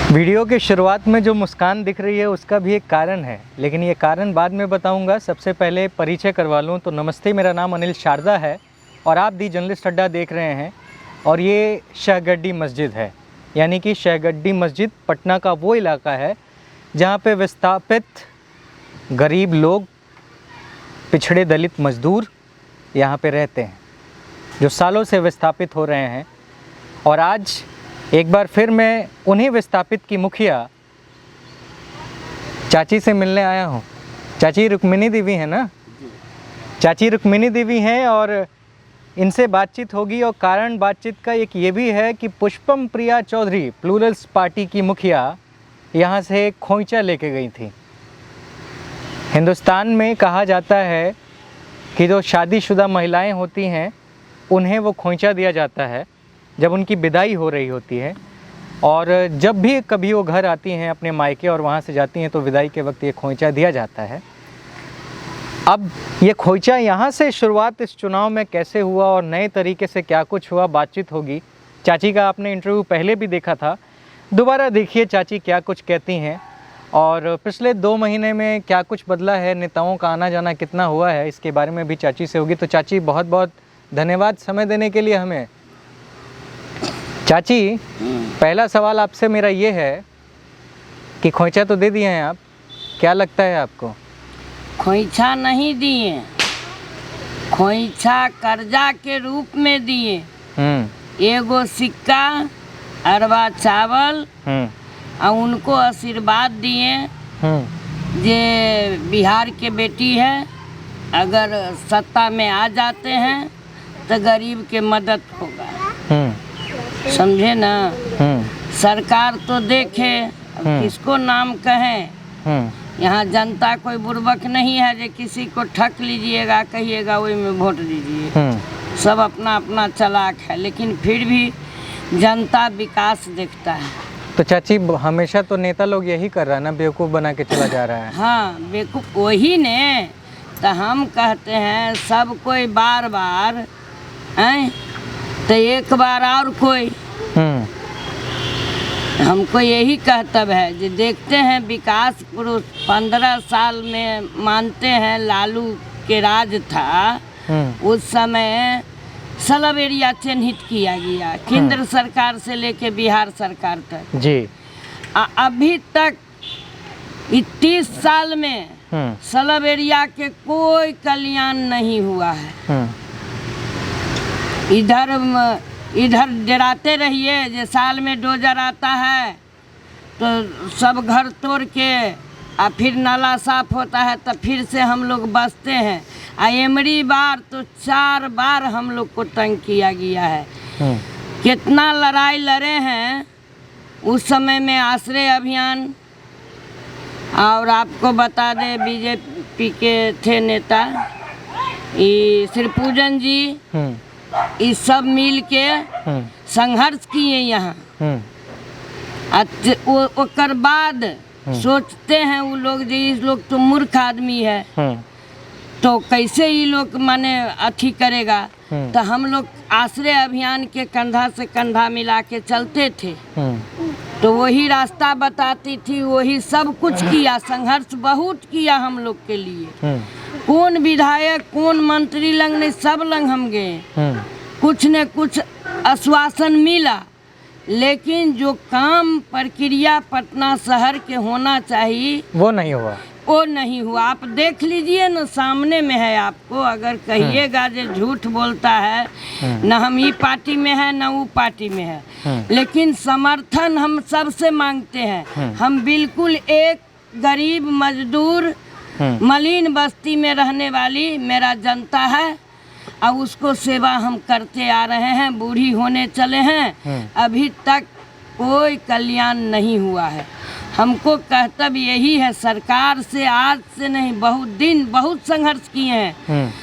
Video की शुरुआत में जो मुस्कान दिख रही है उसका भी एक कारण है, लेकिन ये कारण बाद में बताऊंगा। सबसे पहले परिचय करवा लूँ तो नमस्ते, मेरा नाम अनिल शारदा है और आप दी जर्नलिस्ट अड्डा देख रहे हैं। और ये शहगड्डी मस्जिद है, यानी कि शहगड्डी मस्जिद पटना का वो इलाका है जहाँ पे विस्थापित गरीब लोग, पिछड़े दलित मजदूर यहाँ पे रहते हैं, जो सालों से विस्थापित हो रहे हैं। और आज एक बार फिर मैं उन्हीं विस्थापित की मुखिया चाची से मिलने आया हूँ। चाची रुक्मिनी देवी है ना? चाची रुक्मिनी देवी हैं और इनसे बातचीत होगी। और कारण बातचीत का एक ये भी है कि पुष्पम प्रिया चौधरी प्लूरल्स पार्टी की मुखिया यहाँ से खोइचा लेके गई थी। हिंदुस्तान में कहा जाता है कि जो शादीशुदा महिलाएं होती हैं उन्हें वो खोइचा दिया जाता है जब उनकी विदाई हो रही होती है। और जब भी कभी वो घर आती हैं अपने मायके और वहाँ से जाती हैं तो विदाई के वक्त ये खोइचा दिया जाता है। अब ये खोइचा यहाँ से शुरुआत इस चुनाव में कैसे हुआ और नए तरीके से क्या कुछ हुआ, बातचीत होगी। चाची का आपने इंटरव्यू पहले भी देखा था, दोबारा देखिए चाची क्या कुछ कहती हैं और पिछले 2 महीने में क्या कुछ बदला है, नेताओं का आना जाना कितना हुआ है, इसके बारे में भी चाची से होगी। तो चाची बहुत बहुत धन्यवाद समय देने के लिए हमें। चाची, पहला सवाल आपसे मेरा ये है कि खोइचा तो दे दिए हैं आप, क्या लगता है आपको? खोइछा नहीं दिए, खोइछा कर्जा के रूप में दिए। एगो सिक्का, अरवा चावल और उनको आशीर्वाद दिए जे बिहार के बेटी है, अगर सत्ता में आ जाते हैं तो गरीब के मदद होगा। समझे ना? सरकार तो देखे, अब किसको नाम कहें। यहाँ जनता कोई बुर्बक नहीं है जो किसी को ठग लीजिएगा कहिएगा वही में वोट दीजिए। सब अपना अपना चालाक है, लेकिन फिर भी जनता विकास देखता है। तो चाची, हमेशा तो नेता लोग यही कर रहा है ना, बेवकूफ़ बना के चला जा रहा है। हाँ, बेवकूफ़ वही ने तो हम कहते हैं सब कोई बार बार हैं तो एक बार और कोई। हमको यही कहतब है जो देखते हैं विकास पुरुष 15 साल में मानते हैं लालू के राज था, उस समय सब एरिया चिन्हित किया गया केंद्र सरकार से लेके बिहार सरकार तक जी। अभी तक 30 साल में सब एरिया के कोई कल्याण नहीं हुआ है। इधर डराते रहिए जो साल में डोजर आता है तो सब घर तोड़ के और फिर नाला साफ होता है तो फिर से हम लोग बसते हैं। एमरी बार तो 4 बार हम लोग को तंग किया गया है। कितना लड़ाई लड़े हैं उस समय में, आश्रय अभियान। और आपको बता दें बीजेपी के थे नेता ये श्रीपूजन जी, इस सब मिल के संघर्ष किए यहाँ। ओकर बाद सोचते हैं वो लोग जो इस लोग तो मूर्ख आदमी है तो कैसे ये लोग माने अथी करेगा। तो हम लोग आश्रय अभियान के कंधा से कंधा मिला के चलते थे तो वही रास्ता बताती थी, वही सब कुछ किया, संघर्ष बहुत किया हम लोग के लिए। कौन विधायक कौन मंत्री लंग नहीं, सब लंग हम गए, कुछ न कुछ आश्वासन मिला, लेकिन जो काम प्रक्रिया पटना शहर के होना चाहिए वो नहीं हुआ। आप देख लीजिए ना, सामने में है आपको। अगर कहिएगा जो झूठ बोलता है, न हम ये पार्टी में है न वो पार्टी में है, लेकिन समर्थन हम सबसे मांगते हैं। हम बिल्कुल एक गरीब मजदूर मलिन बस्ती में रहने वाली मेरा जनता है और उसको सेवा हम करते आ रहे हैं, बूढ़ी होने चले हैं, अभी तक कोई कल्याण नहीं हुआ है। हमको कहतब यही है, सरकार से आज से नहीं बहुत दिन बहुत संघर्ष किए हैं।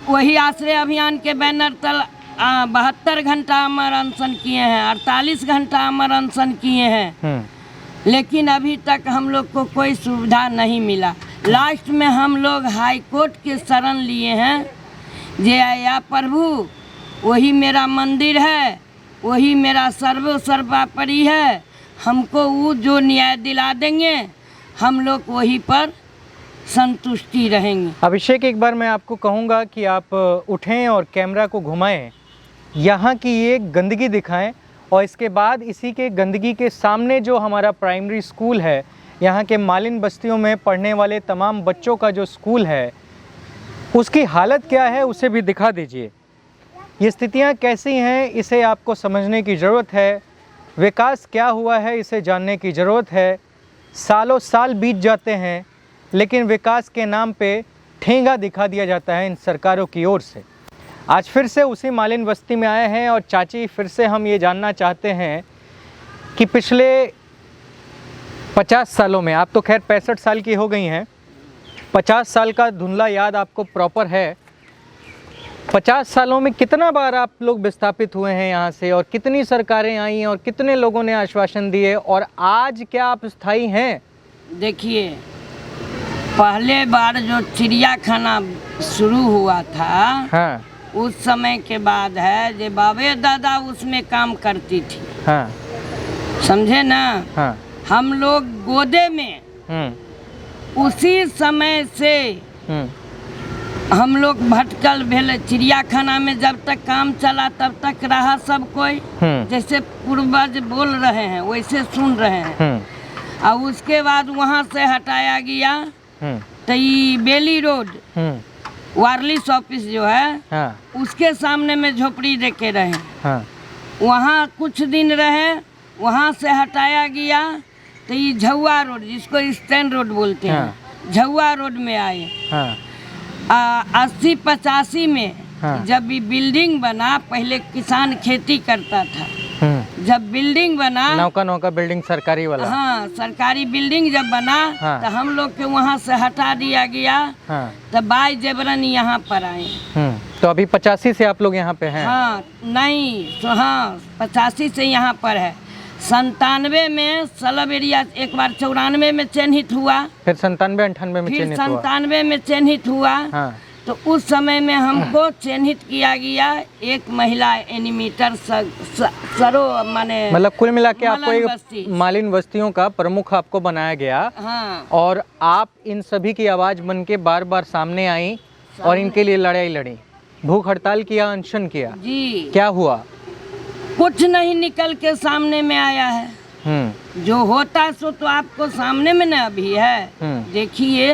वही आश्रय अभियान के बैनर तल 72 घंटा अमर अनशन किए हैं, 48 घंटा अमर अनशन किए हैं, लेकिन अभी तक हम लोग को कोई सुविधा नहीं मिला। लास्ट में हम लोग हाई कोर्ट के शरण लिए हैं, जे या प्रभु वही मेरा मंदिर है, वही मेरा सर्वोपरि है, हमको वो जो न्याय दिला देंगे हम लोग वही पर संतुष्टि रहेंगे। अभिषेक, एक बार मैं आपको कहूँगा कि आप उठें और कैमरा को घुमाएं, यहाँ की ये गंदगी दिखाएं और इसके बाद इसी के गंदगी के सामने जो हमारा प्राइमरी स्कूल है, यहाँ के मालिन बस्तियों में पढ़ने वाले तमाम बच्चों का जो स्कूल है उसकी हालत क्या है उसे भी दिखा दीजिए। ये स्थितियाँ कैसी हैं इसे आपको समझने की ज़रूरत है। विकास क्या हुआ है इसे जानने की ज़रूरत है। सालों साल बीत जाते हैं लेकिन विकास के नाम पे ठेंगा दिखा दिया जाता है इन सरकारों की ओर से। आज फिर से उसी मालिन बस्ती में आए हैं और चाची फिर से हम ये जानना चाहते हैं कि पिछले 50 सालों में, आप तो खैर 65 साल की हो गई हैं, 50 साल का धुंधला याद आपको प्रॉपर है, 50 सालों में कितना बार आप लोग विस्थापित हुए हैं यहाँ से और कितनी सरकारें आई और कितने लोगों ने आश्वासन दिए और आज क्या आप स्थायी हैं? देखिए, पहले बार जो चिड़ियाखाना शुरू हुआ था, हाँ, उस समय के बाद है जो बाबे दादा उसमें काम करती थी। हाँ, समझे ना? हाँ, हम लोग गोदे में उसी समय से हम लोग भटकल भेल। चिड़ियाखाना में जब तक काम चला तब तक रहा सब कोई, जैसे पूर्वज बोल रहे हैं वैसे सुन रहे हैं। और उसके बाद वहाँ से हटाया गया तो ये बेली रोड वायरलेस ऑफिस जो है, हाँ, उसके सामने में झोपड़ी देके रहे। हाँ, वहाँ कुछ दिन रहे, वहाँ से हटाया गया तो ये झौआ रोड, जिसको स्टैंड रोड बोलते हैं, झौआ रोड में आए। हाँ, 80-85 में हाँ, जब ये बिल्डिंग बना, पहले किसान खेती करता था, जब बिल्डिंग बना, नौका बिल्डिंग सरकारी वाला, हाँ, सरकारी बिल्डिंग जब बना, हाँ, तो हम लोग के वहाँ से हटा दिया गया। हाँ, तो बाई जबरन यहाँ पर आए। तो अभी 85 से आप लोग यहाँ पे हैं? हाँ, नहीं, तो हाँ 85 से यहाँ पर है। 97 में सलब एरिया एक बार 94 में चिन्हित हुआ, फिर 97-98 में फिर चिन्हित हुआ। 97 में चिन्हित हुआ। हाँ, तो उस समय में हमको चिन्हित किया गया एक महिला एनिमेटर सरो, माने मतलब कुल मिला के आपको मालिन एक बस्ती। मालिन बस्तियों का प्रमुख आपको बनाया गया। हाँ, और आप इन सभी की आवाज़ बन के बार बार सामने आई और इनके लिए लड़ाई लड़ी, भूख हड़ताल किया, अनशन किया। जी, क्या हुआ? कुछ नहीं निकल के सामने में आया है। जो होता है सो तो आपको सामने में ना अभी है। देखिए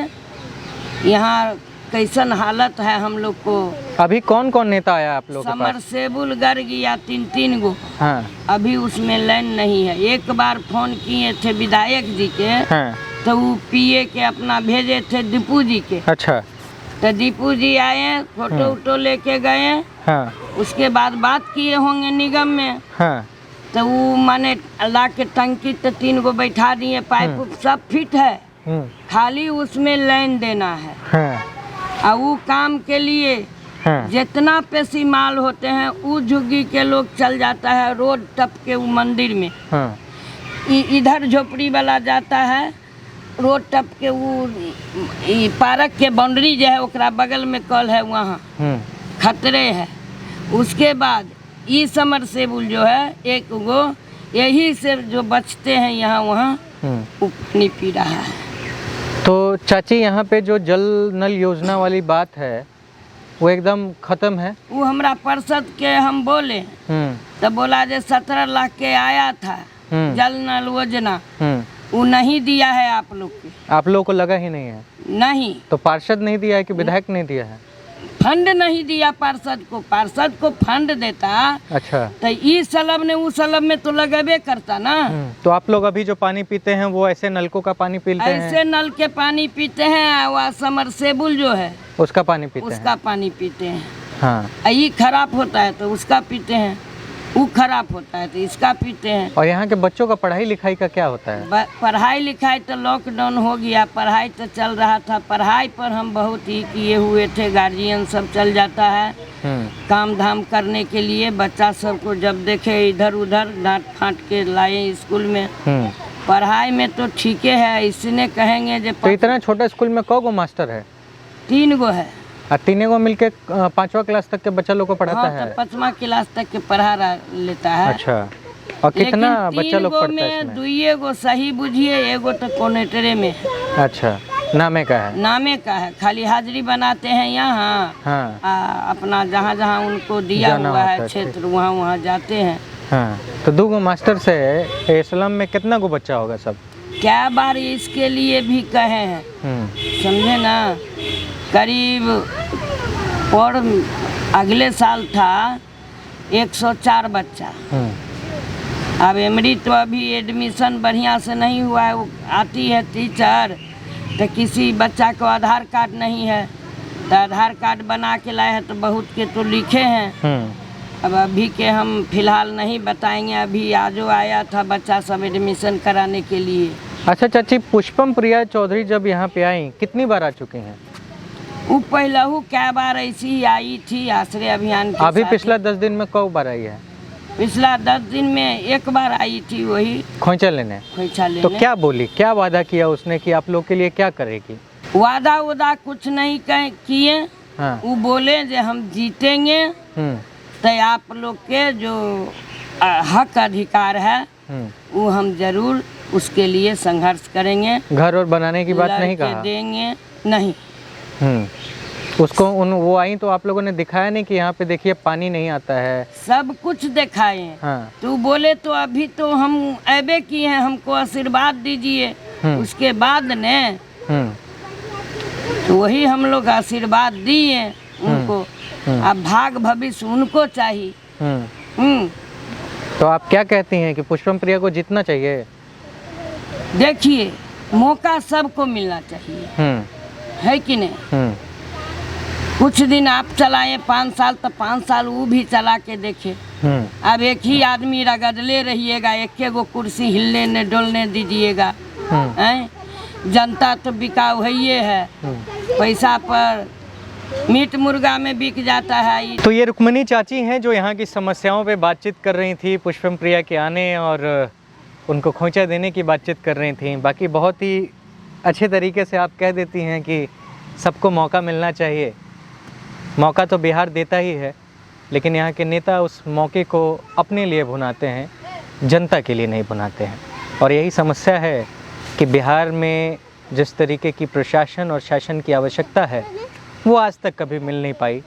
यहाँ कैसन हालत है हम लोग को। अभी कौन कौन नेता आया आप लोग के पास? समरसेबुल गर गया 3 गो। हाँ, अभी उसमें लाइन नहीं है। एक बार फोन किए थे विधायक जी के, हाँ, तो वो पीए के अपना भेजे थे दीपू जी के। अच्छा, तो दीपू जी आए, फोटो वोटो लेके गए। हाँ, उसके बाद बात किए होंगे निगम में। हाँ, तो वो माने ला के टंकी तो 3 गो बैठा दिए, पाइप उप सब फिट है, खाली उसमें लाइन देना है। हाँ, और वो काम के लिए हाँ, जितना पैसी माल होते हैं वो झुग्गी के लोग चल जाता है रोड टप के वो मंदिर में। हाँ, इधर झोपड़ी वाला जाता है रोड टप के वो पार्क के बाउंड्री जो है ओकरा बगल में कल है, वहाँ खतरे है। उसके बाद ई समरसेबुल जो है 1 गो, यही से जो बचते हैं यहाँ वहाँ वो पानी पी रहा है। तो चाची, यहाँ पे जो जल नल योजना वाली बात है वो एकदम खत्म है? वो हमरा पार्षद के हम बोले तो बोला जो 17 लाख के आया था जल नल योजना, वो नहीं दिया है आप लोग के। आप लोगों को लगा ही नहीं है? नहीं। तो पार्षद नहीं दिया है कि विधायक नहीं दिया है? फंड नहीं दिया पार्षद को फंड देता। अच्छा, तो इस सलब ने उस सलब में तो लगेबे करता ना। तो आप लोग अभी जो पानी पीते हैं वो ऐसे नलकों का पानी पीते हैं? ऐसे नल के पानी पीते हैं, वह समरसेबुल जो है उसका पानी पीते हैं? उसका पानी पीते हैं। हाँ, ये खराब होता है तो उसका पीते हैं, वो खराब होता है तो इसका पीते हैं। और यहाँ के बच्चों का पढ़ाई लिखाई का क्या होता है? पढ़ाई लिखाई तो लॉकडाउन हो गया, पढ़ाई तो चल रहा था। पढ़ाई पर हम बहुत ही किए हुए थे, गार्जियन सब चल जाता है काम धाम करने के लिए। बच्चा सबको जब देखे इधर उधर डांट फाँट के लाए स्कूल में। पढ़ाई में तो ठीक है, इसने कहेंगे जो तो इतना छोटा स्कूल में कौ गो मास्टर है? 3 गो है। और 3 गो मिलके 5वां क्लास तक के बच्चा लोग को पढ़ाता है? तो 5वां क्लास तक के पढ़ा लेता है। अच्छा, और कितना लेकिन बच्चा लोग 3 गो पढ़ता है में इसमें? 2 गो सही बुझिए, एगो तो कोनेटरे में है। अच्छा, नामे का है? नामे का है, खाली हाजिरी बनाते हैं यहाँ। हाँ अपना जहाँ जहाँ उनको दिया जाना हुआ होता है है, क्षेत्र, वहाँ वहाँ जाते हैं। हाँ। तो 2 गो मास्टर से इस्लाम में कितना गो बच्चा होगा सब? क्या बार इसके लिए भी कहे हैं, समझे ना। करीब और अगले साल था 104 बच्चा। अब एमडी तो अभी एडमिशन बढ़िया से नहीं हुआ है। वो आती है टीचर तो किसी बच्चा को आधार कार्ड नहीं है, तो आधार कार्ड बना के लाए हैं, तो बहुत के तो लिखे हैं। अब अभी के हम फिलहाल नहीं बताएंगे। अभी आजो आया था बच्चा सब एडमिशन कराने के लिए। अच्छा चाची, पुष्पम प्रिया चौधरी जब यहाँ पे आई कितनी बार आ चुकी हैं? वो पहलू क्या बार ऐसी ही आई थी आश्रय अभियान के अभी साथ। पिछला 10 दिन में कब बार आई है? पिछला 10 दिन में एक बार आई थी, वही खोंचा लेने। खोइछा लेने। तो क्या बोली, क्या वादा किया उसने कि आप लोग के लिए क्या करेगी? वादा वादा कुछ नहीं किए। हाँ। वो बोले जो हम जीतेंगे तो आप लोग के जो हक अधिकार है वो हम जरूर उसके लिए संघर्ष करेंगे। घर और बनाने की बात नहीं लड़के कहा? देंगे नहीं। उसको वो आई तो आप लोगों ने दिखाया नहीं कि यहाँ पे देखिए पानी नहीं आता है? सब कुछ दिखाए। हाँ। तो बोले तो अभी तो हम ऐबे किए हैं, हमको आशीर्वाद दीजिए। उसके बाद ने तो वही हम लोग आशीर्वाद दिए उनको। अब भाग भविष्य उनको चाहिए। तो आप क्या कहती हैं कि पुष्पम प्रिया को जीतना चाहिए? देखिए, मौका सबको मिलना चाहिए, है कि नहीं। कुछ दिन आप चलाएं 5 साल, तो 5 साल वो भी चला के देखे। अब एक ही आदमी रगड़ले रहिएगा, एक गो कुर्सी हिलने न डोलने दीजिएगा। जनता तो बिकाऊ है, पैसा पर मीट मुर्गा में बिक जाता है। तो ये रुक्मणी चाची हैं जो यहाँ की समस्याओं पे बातचीत कर रही थी, पुष्पम प्रिया के आने और उनको खोंचा देने की बातचीत कर रही थी। बाकी बहुत ही अच्छे तरीके से आप कह देती हैं कि सबको मौका मिलना चाहिए। मौका तो बिहार देता ही है, लेकिन यहाँ के नेता उस मौके को अपने लिए भुनाते हैं, जनता के लिए नहीं भुनाते हैं। और यही समस्या है कि बिहार में जिस तरीके की प्रशासन और शासन की आवश्यकता है वो आज तक कभी मिल नहीं पाई।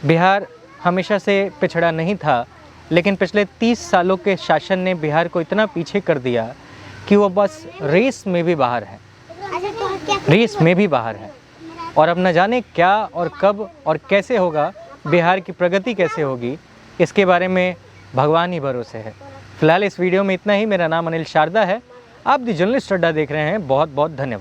बिहार हमेशा से पिछड़ा नहीं था, लेकिन पिछले 30 सालों के शासन ने बिहार को इतना पीछे कर दिया कि वो बस रेस में भी बाहर है, रेस में भी बाहर है। और अब न जाने क्या और कब और कैसे होगा, बिहार की प्रगति कैसे होगी, इसके बारे में भगवान ही भरोसे है। फिलहाल इस वीडियो में इतना ही। मेरा नाम अनिल शारदा है। आप दी जर्नलिस्ट अड्डा देख रहे हैं। बहुत बहुत धन्यवाद।